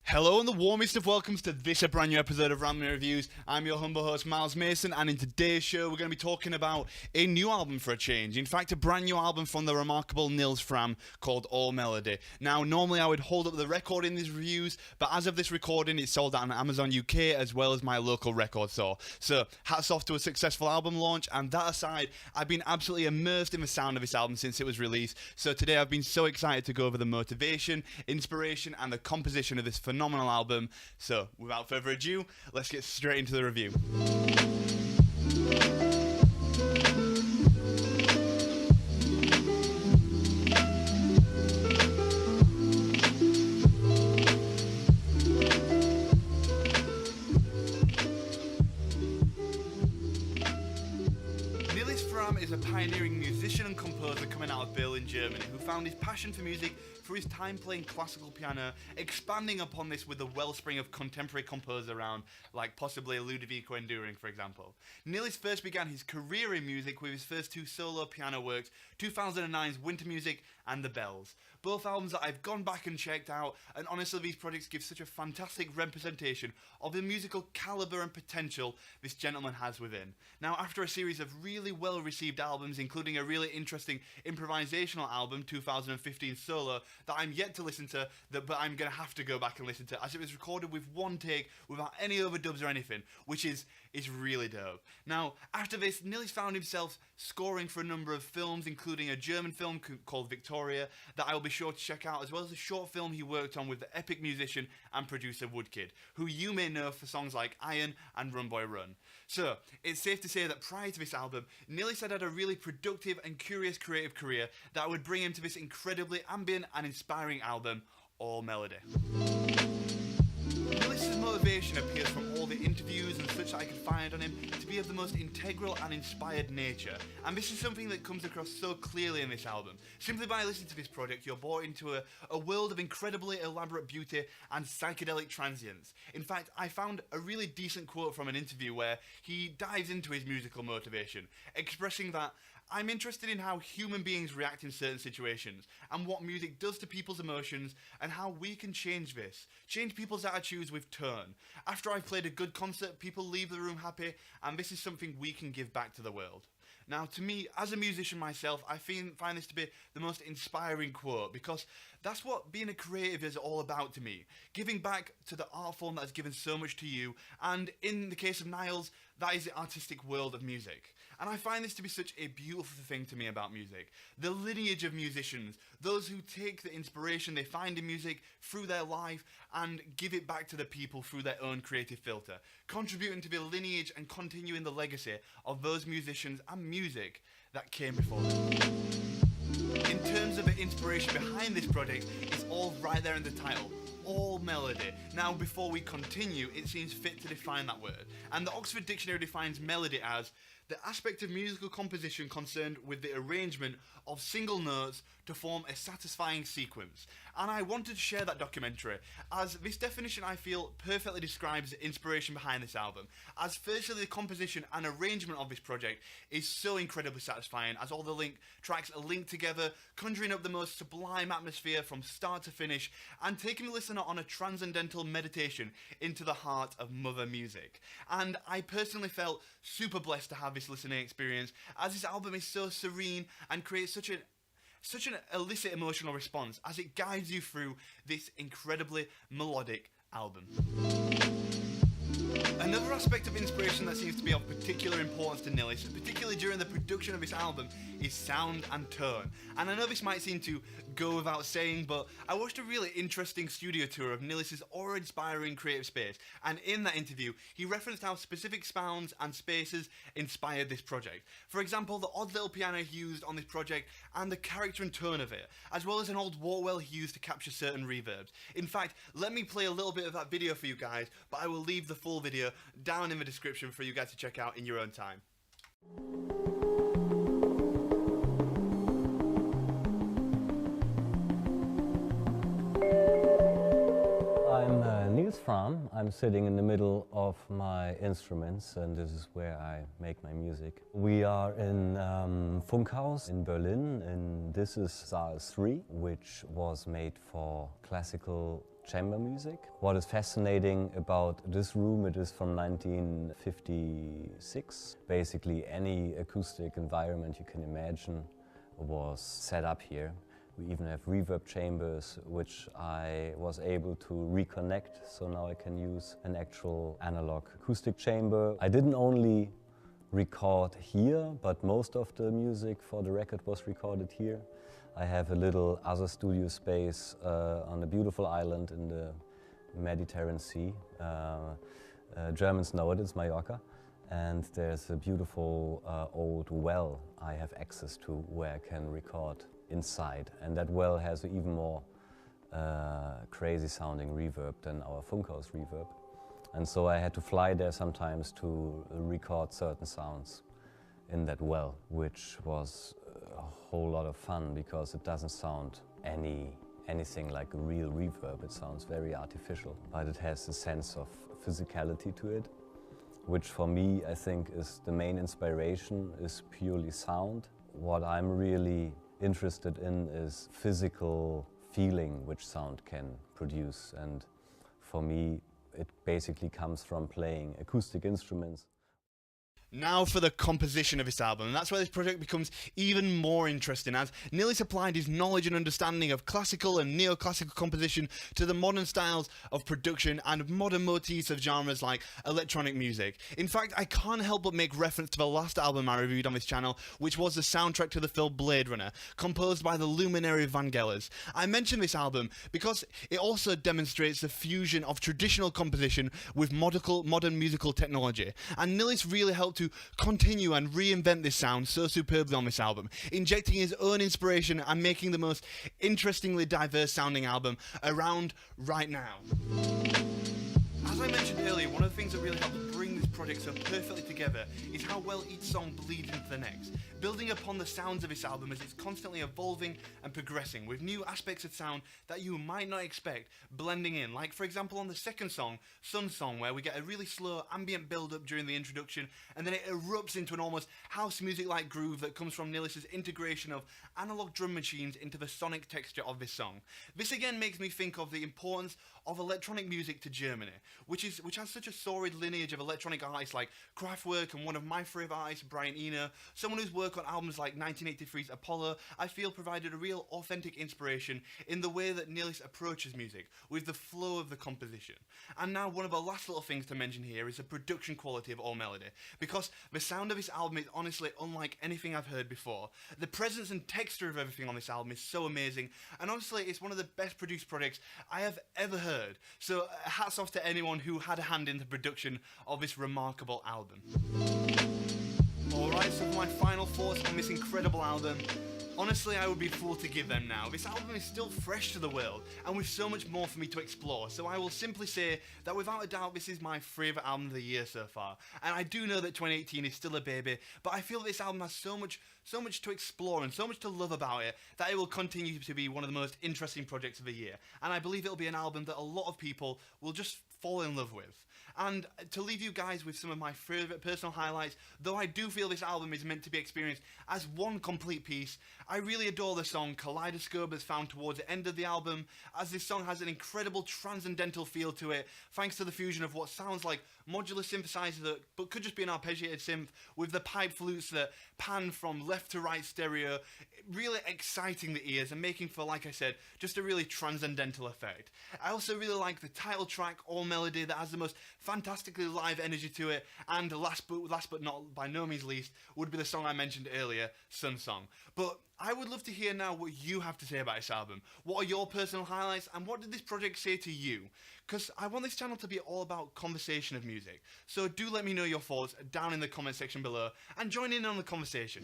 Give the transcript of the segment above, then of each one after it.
Hello and the warmest of welcomes to this a brand new episode of Rambling Reviews. I'm your humble host Miles Mason, and in today's show we're going to be talking about a new album for a change. In fact, a brand new album from the remarkable Nils Frahm called All Melody. Now, normally I would hold up the record in these reviews, but as of this recording it's sold out on Amazon UK as well as my local record store. So, hats off to a successful album launch, and that aside, I've been absolutely immersed in the sound of this album since it was released. So today I've been so excited to go over the motivation, inspiration and the composition of this phenomenal album. So, without further ado, let's get straight into the review. Nils Frahm is a pioneering musician and composer coming out of Berlin, Germany, who found his passion for music through his time playing classical piano, expanding upon this with the wellspring of contemporary composers around, like possibly Ludovico Enduring, for example. Nils first began his career in music with his first two solo piano works, 2009's Winter Music and The Bells. Both albums that I've gone back and checked out, and honestly these projects give such a fantastic representation of the musical calibre and potential this gentleman has within. Now, after a series of really well received albums, including a really interesting improvisational album, 2015 Solo, that I'm yet to listen to, but I'm going to have to go back and listen to, as it was recorded with one take without any overdubs or anything, which is really dope. Now, after this, Nils found himself scoring for a number of films, including a German film called Victoria, that I will be sure to check out, as well as a short film he worked on with the epic musician and producer Woodkid, who you may know for songs like Iron and Run Boy Run. So, it's safe to say that prior to this album, Nils had a really productive and curious creative career that would bring him to this incredibly ambient and inspiring album, All Melody. Nilis's motivation appears from all the interviews and such that I could find on him to be of the most integral and inspired nature, and this is something that comes across so clearly in this album. Simply by listening to this project, you're brought into a world of incredibly elaborate beauty and psychedelic transience. In fact, I found a really decent quote from an interview where he dives into his musical motivation, expressing that I'm interested in how human beings react in certain situations, and what music does to people's emotions, and how we can change this. Change people's attitudes with tone. After I've played a good concert, people leave the room happy, and this is something we can give back to the world. Now, to me, as a musician myself, I find this to be the most inspiring quote, because that's what being a creative is all about to me. Giving back to the art form that has given so much to you, and in the case of Nils, that is the artistic world of music. And I find this to be such a beautiful thing to me about music. The lineage of musicians, those who take the inspiration they find in music through their life and give it back to the people through their own creative filter, contributing to the lineage and continuing the legacy of those musicians and music that came before them. In terms of the inspiration behind this project, it's all right there in the title. All melody. Now, before we continue, it seems fit to define that word. And the Oxford Dictionary defines melody as the aspect of musical composition concerned with the arrangement of single notes to form a satisfying sequence. And I wanted to share that documentary, as this definition I feel perfectly describes the inspiration behind this album, as firstly the composition and arrangement of this project is so incredibly satisfying, as all the tracks are linked together, conjuring up the most sublime atmosphere from start to finish, and taking the listener on a transcendental meditation into the heart of mother music. And I personally felt super blessed to have this listening experience, as this album is so serene and creates such an illicit emotional response as it guides you through this incredibly melodic album. Another aspect of inspiration that seems to be of particular importance to Nils, particularly during the production of this album, is sound and tone. And I know this might seem to go without saying, but I watched a really interesting studio tour of Nils' awe-inspiring creative space, and in that interview, he referenced how specific sounds and spaces inspired this project. For example, the odd little piano he used on this project and the character and tone of it, as well as an old Waltwell he used to capture certain reverbs. In fact, let me play a little bit of that video for you guys, but I will leave the full video down in the description for you guys to check out in your own time. I'm Nils Frahm. I'm sitting in the middle of my instruments, and this is where I make my music. We are in Funkhaus in Berlin, and this is Saal 3, which was made for classical chamber music. What is fascinating about this room, it is from 1956. Basically any acoustic environment you can imagine was set up here. We even have reverb chambers, which I was able to reconnect, so now I can use an actual analog acoustic chamber. I didn't only record here, but most of the music for the record was recorded here. I have a little other studio space on a beautiful island in the Mediterranean Sea. Germans know it, it's Mallorca. And there's a beautiful old well I have access to where I can record inside. And that well has an even more crazy sounding reverb than our Funkhaus reverb. And so I had to fly there sometimes to record certain sounds in that well, which was a whole lot of fun because it doesn't sound anything like a real reverb. It sounds very artificial, but it has a sense of physicality to it, which for me I think is the main inspiration, is purely sound. What I'm really interested in is physical feeling which sound can produce, and for me it basically comes from playing acoustic instruments. Now for the composition of this album, and that's where this project becomes even more interesting, as Nils applied his knowledge and understanding of classical and neoclassical composition to the modern styles of production and modern motifs of genres like electronic music. In fact, I can't help but make reference to the last album I reviewed on this channel, which was the soundtrack to the film Blade Runner, composed by the luminary Vangelis. I mention this album because it also demonstrates the fusion of traditional composition with modern musical technology, and Nils really helped to continue and reinvent this sound so superbly on this album, injecting his own inspiration and making the most interestingly diverse sounding album around right now. As I mentioned earlier, one of the things that really helped bring this project so perfectly together is how well each song bleeds into the next, building upon the sounds of this album as it's constantly evolving and progressing, with new aspects of sound that you might not expect blending in, like for example on the second song, Sun Song, where we get a really slow ambient build-up during the introduction, and then it erupts into an almost house music-like groove that comes from Nils' integration of analog drum machines into the sonic texture of this song. This again makes me think of the importance of electronic music to Germany, which has such a storied lineage of electronic artists like Kraftwerk and one of my favourite artists, Brian Eno, someone whose work on albums like 1983's Apollo, I feel provided a real authentic inspiration in the way that Nils approaches music, with the flow of the composition. And now one of the last little things to mention here is the production quality of All Melody, because the sound of this album is honestly unlike anything I've heard before. The presence and texture of everything on this album is so amazing, and honestly it's one of the best produced projects I have ever heard. So hats off to anyone who had a hand in the production of this remarkable album. Alright, so for my final thoughts on this incredible album, honestly I would be a fool to give them now. This album is still fresh to the world, and with so much more for me to explore, so I will simply say that without a doubt this is my favourite album of the year so far. And I do know that 2018 is still a baby, but I feel this album has so much to explore and so much to love about it that it will continue to be one of the most interesting projects of the year. And I believe it'll be an album that a lot of people will just fall in love with. And to leave you guys with some of my favourite personal highlights, though I do feel this album is meant to be experienced as one complete piece, I really adore the song Kaleidoscope that's found towards the end of the album, as this song has an incredible transcendental feel to it, thanks to the fusion of what sounds like modular synthesizer but could just be an arpeggiated synth, with the pipe flutes that pan from left to right stereo, really exciting the ears and making for, like I said, just a really transcendental effect. I also really like the title track, All Melody, that has the most fantastically live energy to it, and last but not by no means least would be the song I mentioned earlier, Sun Song. But I would love to hear now what you have to say about this album. What are your personal highlights, and what did this project say to you? Because I want this channel to be all about conversation of music. So do let me know your thoughts down in the comment section below, and join in on the conversation.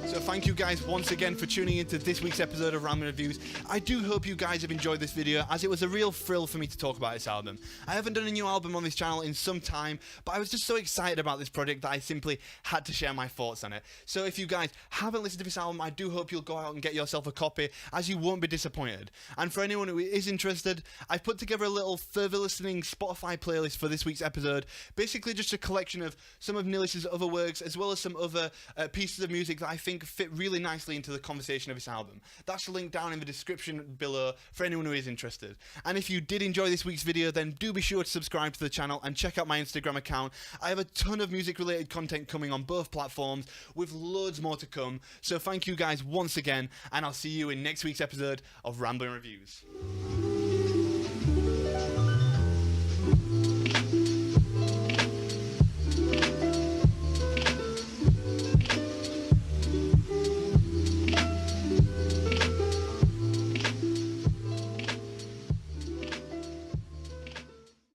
So thank you guys once again for tuning into this week's episode of Random Reviews. I do hope you guys have enjoyed this video, as it was a real thrill for me to talk about this album. I haven't done a new album on this channel in some time, but I was just so excited about this project that I simply had to share my thoughts on it. So if you guys haven't listened to this album, I do hope you'll go out and get yourself a copy, as you won't be disappointed. And for anyone who is interested, I've put together a little further listening Spotify playlist for this week's episode, basically just a collection of some of Nils' other works, as well as some other pieces of music that I think think fit really nicely into the conversation of this album. That's the link down in the description below for anyone who is interested. And if you did enjoy this week's video, then do be sure to subscribe to the channel and check out my Instagram account. I have a ton of music related content coming on both platforms with loads more to come. So thank you guys once again, and I'll see you in next week's episode of Rambling Reviews.